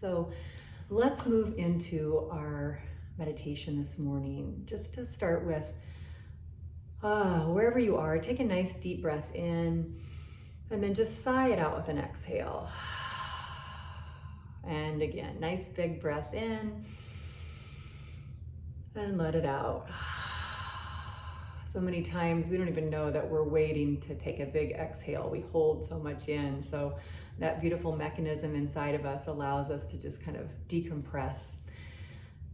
So let's move into our meditation this morning. Just to start with, wherever you are, take a nice deep breath in and then just sigh it out with an exhale. And again, nice big breath in and let it out. So many times we don't even know that we're waiting to take a big exhale. We hold so much in. So that beautiful mechanism inside of us allows us to just kind of decompress.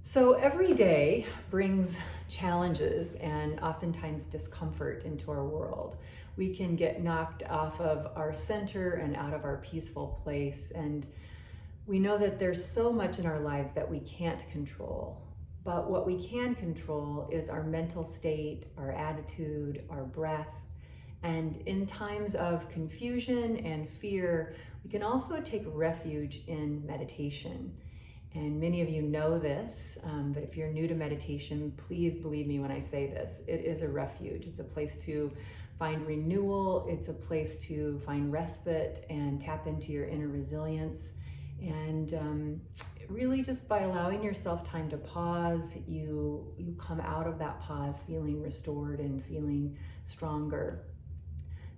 So every day brings challenges and oftentimes discomfort into our world. We can get knocked off of our center and out of our peaceful place. And we know that there's so much in our lives that we can't control. But what we can control is our mental state, our attitude, our breath. And in times of confusion and fear, we can also take refuge in meditation. And many of you know this, but if you're new to meditation, please believe me when I say this. It is a refuge. It's a place to find renewal. It's a place to find respite and tap into your inner resilience. And really just by allowing yourself time to pause, you come out of that pause feeling restored and feeling stronger.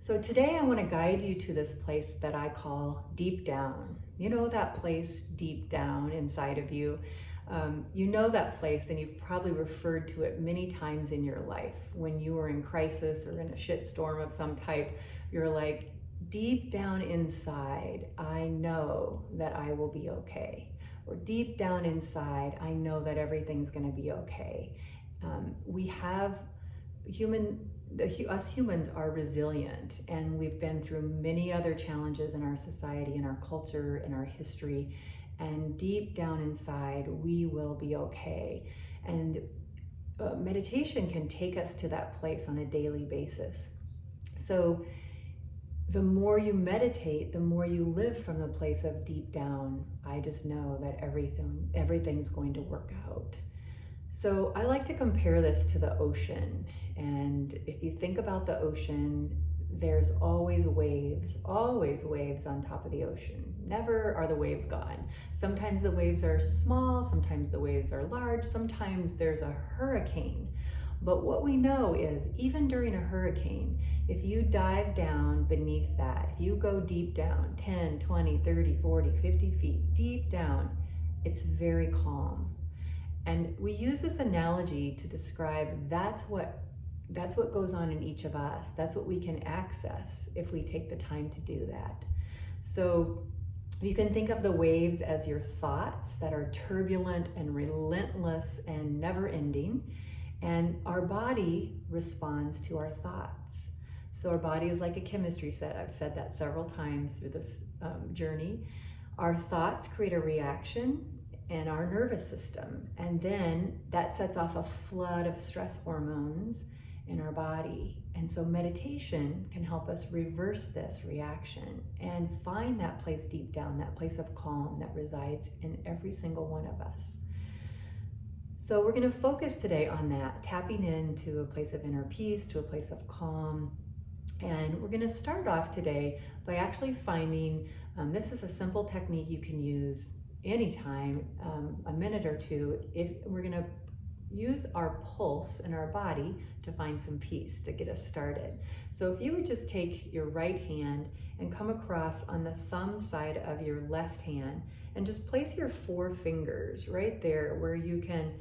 So today I want to guide you to this place that I call deep down. You know that place deep down inside of you. You know that place, and you've probably referred to it many times in your life. When you were in crisis or in a shitstorm of some type, you're like, deep down inside, I know that I will be okay. Or deep down inside, I know that everything's going to be okay. Us humans are resilient, and we've been through many other challenges in our society, in our culture, in our history, and deep down inside, we will be okay. And meditation can take us to that place on a daily basis. So the more you meditate, the more you live from the place of deep down. I just know that everything's going to work out. So I like to compare this to the ocean. And if you think about the ocean, there's always waves on top of the ocean. Never are the waves gone. Sometimes the waves are small, sometimes the waves are large, sometimes there's a hurricane. But what we know is even during a hurricane, if you dive down beneath that, if you go deep down, 10, 20, 30, 40, 50 feet deep down, it's very calm. And we use this analogy to describe that's what goes on in each of us. That's what we can access if we take the time to do that. So you can think of the waves as your thoughts that are turbulent and relentless and never ending. And our body responds to our thoughts. So our body is like a chemistry set. I've said that several times through this journey. Our thoughts create a reaction in our nervous system. And then that sets off a flood of stress hormones in our body. And so meditation can help us reverse this reaction and find that place deep down, that place of calm that resides in every single one of us. So we're going to focus today on that, tapping into a place of inner peace, to a place of calm. And we're going to start off today by actually finding, this is a simple technique you can use anytime, a minute or two, if we're going to use our pulse in our body to find some peace, to get us started. So if you would just take your right hand and come across on the thumb side of your left hand and just place your 4 fingers right there where you can,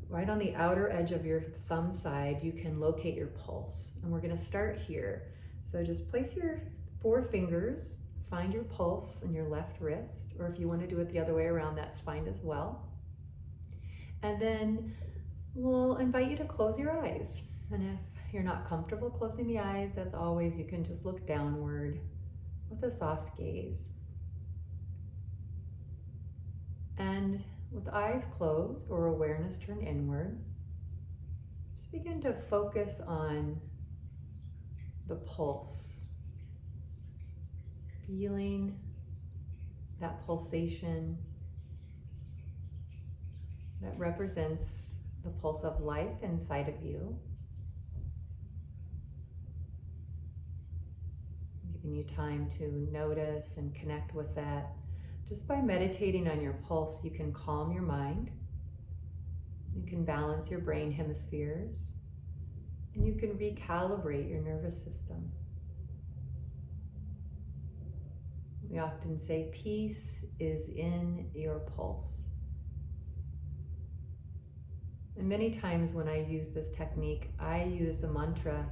right on the outer edge of your thumb side, you can locate your pulse. And we're going to start here. So just place your 4 fingers, find your pulse in your left wrist, or if you want to do it the other way around, that's fine as well. And then we'll invite you to close your eyes. And if you're not comfortable closing the eyes, as always, you can just look downward with a soft gaze. And with eyes closed or awareness turned inward, just begin to focus on the pulse, feeling that pulsation that represents the pulse of life inside of you. Giving you time to notice and connect with that Just by meditating on your pulse, you can calm your mind, you can balance your brain hemispheres, and you can recalibrate your nervous system. We often say peace is in your pulse. And many times when I use this technique, I use the mantra.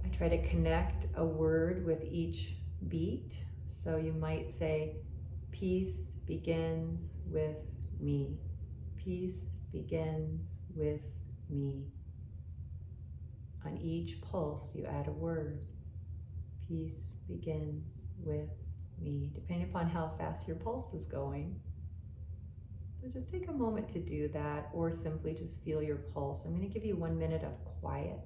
I try to connect a word with each beat. So you might say, peace begins with me. Peace begins with me. On each pulse, you add a word. Peace begins with me, depending upon how fast your pulse is going. So just take a moment to do that, or simply just feel your pulse. I'm going to give you 1 minute of quiet.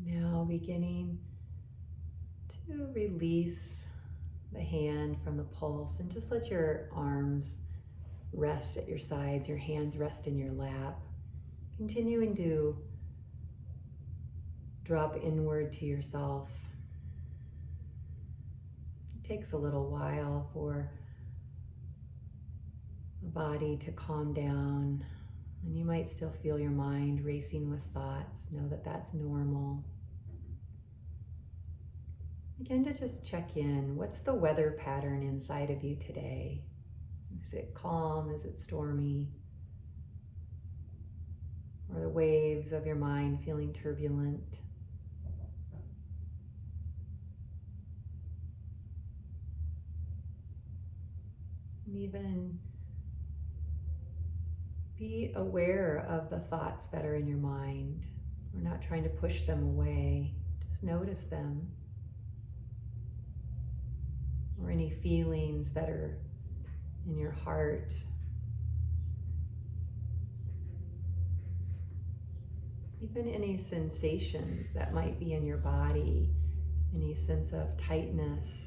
Now beginning to release the hand from the pulse and just let your arms rest at your sides, your hands rest in your lap. Continuing to drop inward to yourself. It takes a little while for the body to calm down, and you might still feel your mind racing with thoughts. Know that that's normal. Begin to just check in. What's the weather pattern inside of you today? Is it calm? Is it stormy? Or the waves of your mind feeling turbulent? And even be aware of the thoughts that are in your mind. We're not trying to push them away. Just notice them. Or any feelings that are in your heart. Even any sensations that might be in your body, any sense of tightness.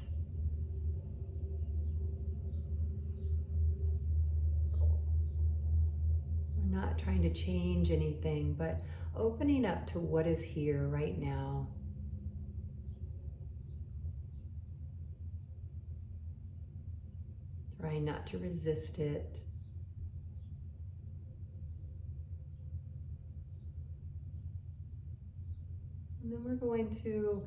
We're not trying to change anything, but opening up to what is here right now. Trying not to resist it. And then we're going to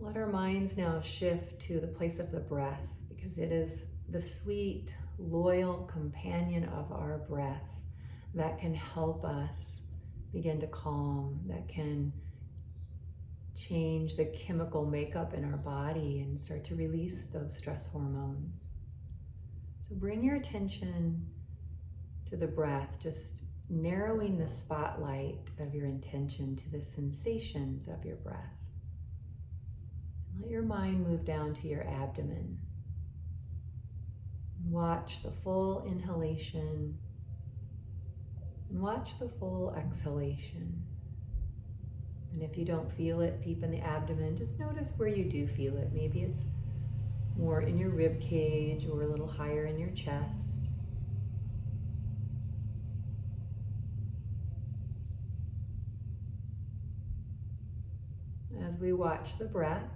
let our minds now shift to the place of the breath, because it is the sweet, loyal companion of our breath that can help us begin to calm, that can change the chemical makeup in our body and start to release those stress hormones. So bring your attention to the breath, just narrowing the spotlight of your intention to the sensations of your breath. Let your mind move down to your abdomen. Watch the full inhalation and watch the full exhalation. And if you don't feel it deep in the abdomen, just notice where you do feel it. Maybe it's more in your rib cage or a little higher in your chest. As we watch the breath,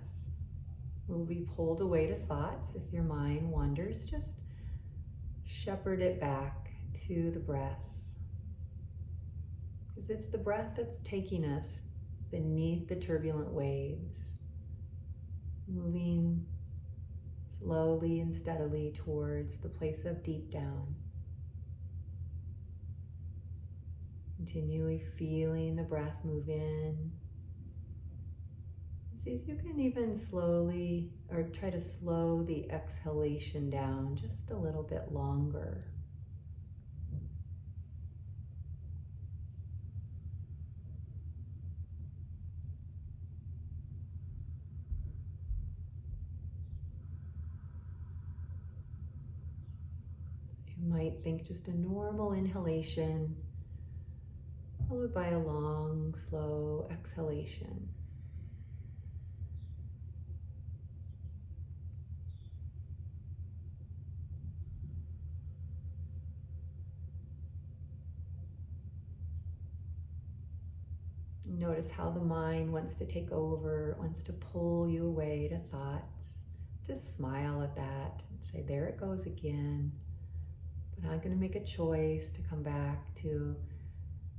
we'll be pulled away to thoughts. If your mind wanders, just shepherd it back to the breath. Because it's the breath that's taking us beneath the turbulent waves, moving slowly and steadily towards the place of deep down. Continually feeling the breath move in. See if you can even slowly, or try to slow the exhalation down just a little bit longer. You might think just a normal inhalation followed by a long, slow exhalation. Notice how the mind wants to take over, wants to pull you away to thoughts. Just smile at that and say, there it goes again. But I'm going to make a choice to come back to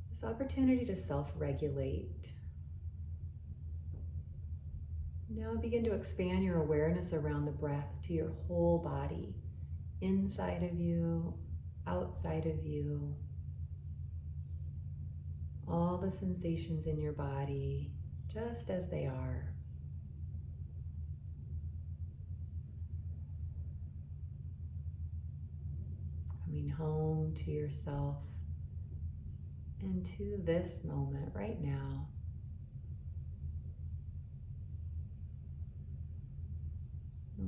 this opportunity to self-regulate. Now begin to expand your awareness around the breath to your whole body, inside of you, outside of you. All the sensations in your body, just as they are. Coming home to yourself and to this moment right now.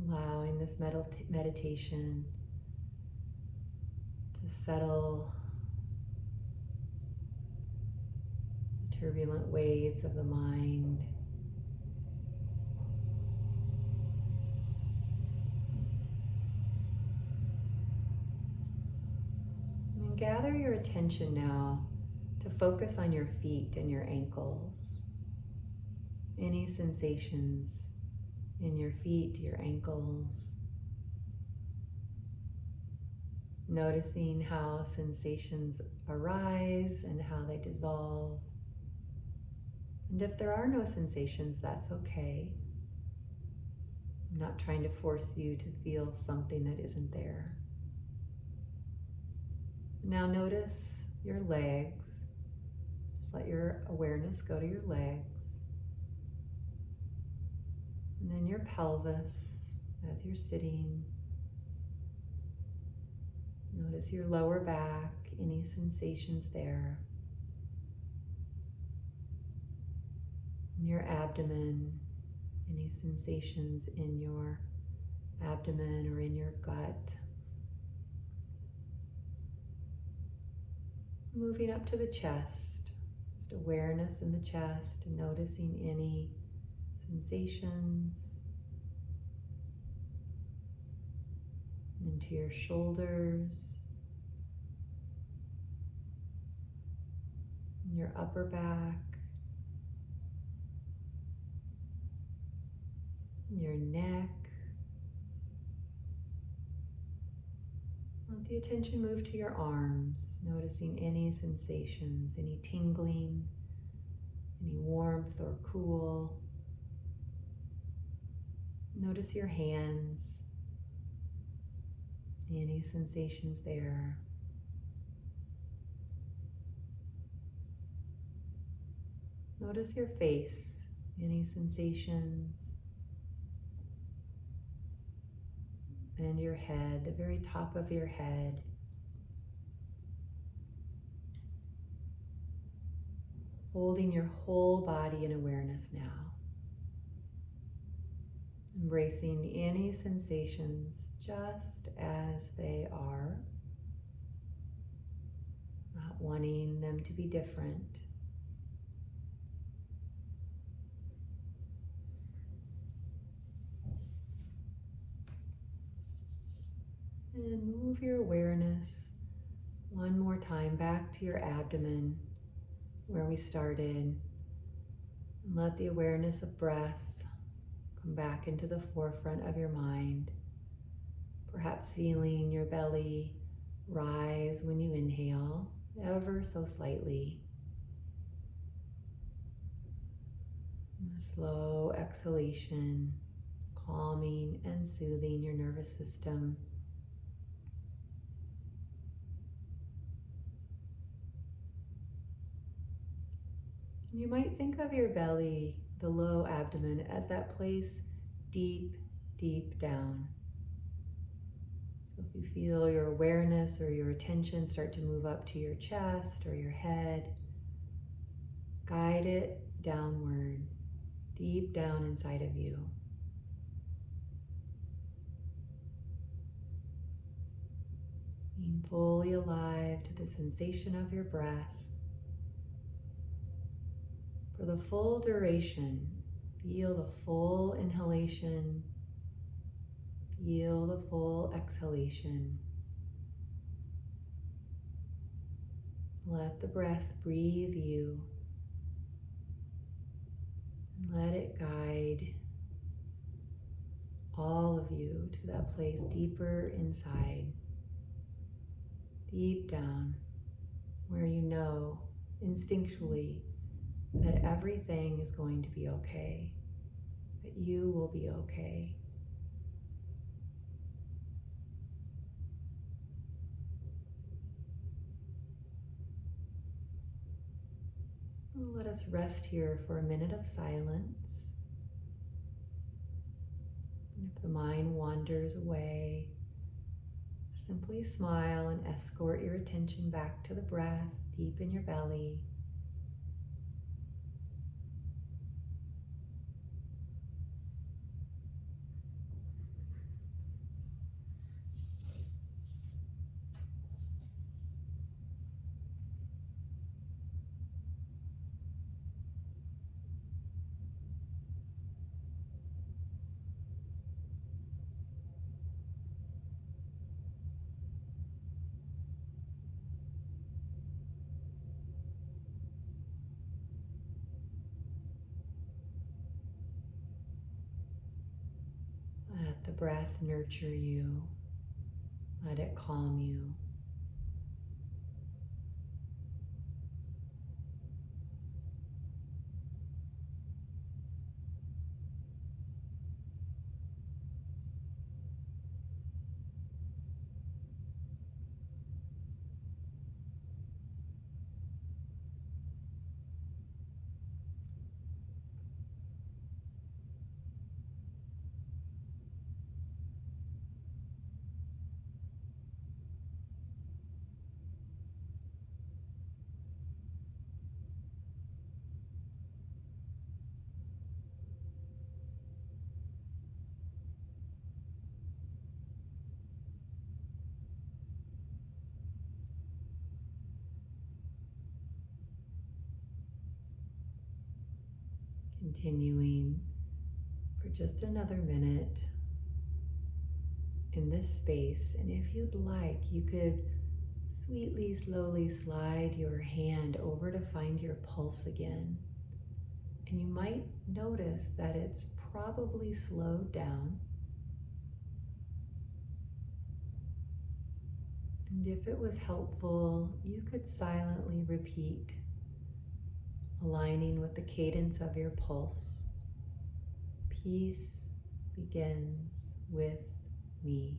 Allowing this meditation to settle the turbulent waves of the mind. And gather your attention now to focus on your feet and your ankles. Any sensations in your feet, your ankles. Noticing how sensations arise and how they dissolve. And if there are no sensations, that's okay. I'm not trying to force you to feel something that isn't there. Now notice your legs. Just let your awareness go to your legs. And then your pelvis as you're sitting. Notice your lower back, any sensations there. And your abdomen, any sensations in your abdomen or in your gut. Moving up to the chest, just awareness in the chest and noticing any sensations. Into your shoulders, your upper back, your neck. Let the attention move to your arms, noticing any sensations, any tingling, any warmth or cool. Notice your hands, any sensations there. Notice your face, any sensations. And your head, the very top of your head. Holding your whole body in awareness now. Embracing any sensations just as they are. Not wanting them to be different. And move your awareness one more time back to your abdomen where we started. And let the awareness of breath come back into the forefront of your mind. Perhaps feeling your belly rise when you inhale, ever so slightly. And a slow exhalation, calming and soothing your nervous system. You might think of your belly, the low abdomen, as that place deep, deep down. So if you feel your awareness or your attention start to move up to your chest or your head, guide it downward, deep down inside of you. Being fully alive to the sensation of your breath. For the full duration, feel the full inhalation, feel the full exhalation. Let the breath breathe you. And let it guide all of you to that place deeper inside, deep down, where you know instinctually that everything is going to be okay, that you will be okay. Let us rest here for a minute of silence. And if the mind wanders away, simply smile and escort your attention back to the breath deep in your belly. Let the breath nurture you. Let it calm you. Continuing for just another minute in this space. And if you'd like, you could sweetly, slowly slide your hand over to find your pulse again. And you might notice that it's probably slowed down. And if it was helpful, you could silently repeat, aligning with the cadence of your pulse. Peace begins with me.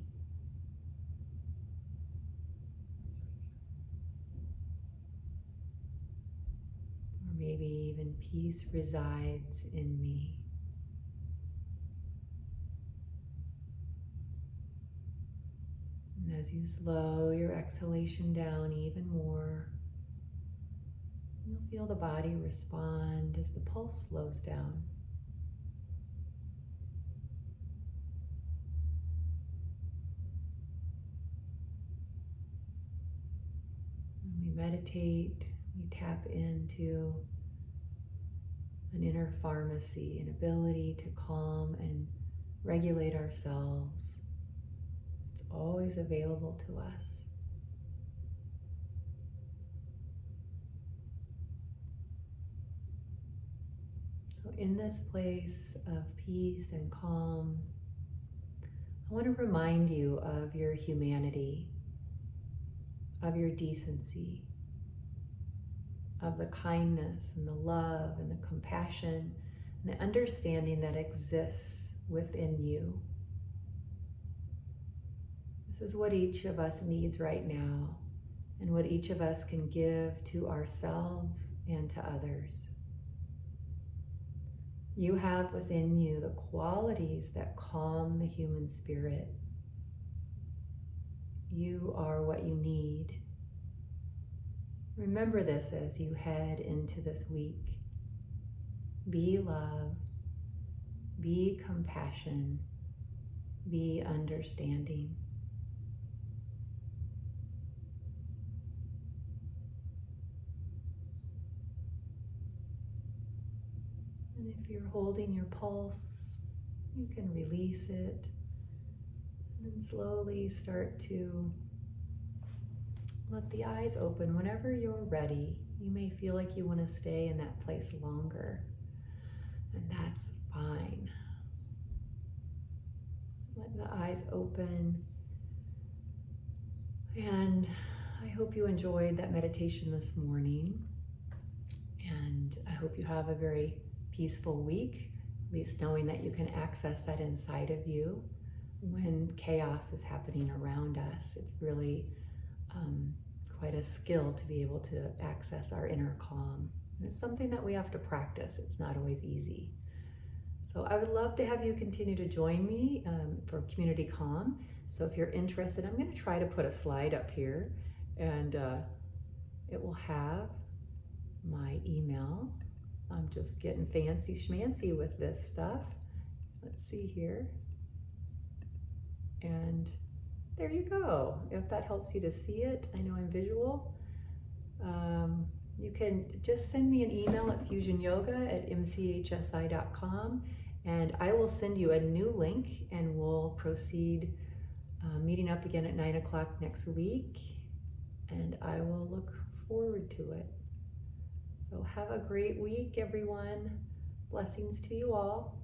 Or maybe even peace resides in me. And as you slow your exhalation down even more, you'll feel the body respond as the pulse slows down. When we meditate, we tap into an inner pharmacy, an ability to calm and regulate ourselves. It's always available to us. So in this place of peace and calm, I want to remind you of your humanity, of your decency, of the kindness and the love and the compassion and the understanding that exists within you. This is what each of us needs right now, and what each of us can give to ourselves and to others. You have within you the qualities that calm the human spirit. You are what you need. Remember this as you head into this week. Be love, be compassion, be understanding. And if you're holding your pulse, you can release it and then slowly start to let the eyes open whenever you're ready. You may feel like you want to stay in that place longer, and that's fine. Let the eyes open, and I hope you enjoyed that meditation this morning, and I hope you have a very peaceful week, at least knowing that you can access that inside of you when chaos is happening around us. It's really quite a skill to be able to access our inner calm. And it's something that we have to practice. It's not always easy. So I would love to have you continue to join me for Community Calm. So if you're interested, I'm going to try to put a slide up here, and it will have my email. I'm just getting fancy schmancy with this stuff. Let's see here. And there you go. If that helps you to see it, I know I'm visual. You can just send me an email at fusionyoga@mchsi.com, and I will send you a new link, and we'll proceed meeting up again at 9 o'clock next week, and I will look forward to it. So have a great week, everyone. Blessings to you all.